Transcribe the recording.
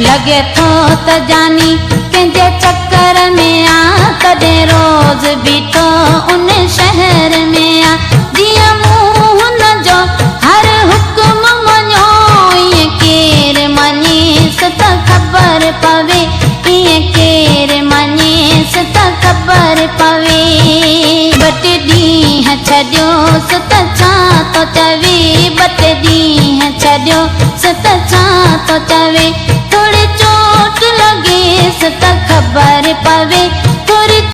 लगे थो त जानी कंहिंजे चक्कर में आ कदे रोज बीठो उन शहर में आ जिया मुंह न जो हर हुक्म मञो ये केर मञेस त खबर पवे ये केर मञेस त खबर पवे बटे ॾींहं छॾियोस त छा तो चवे बटे ॾींहं छॾियोस त छा तो चवे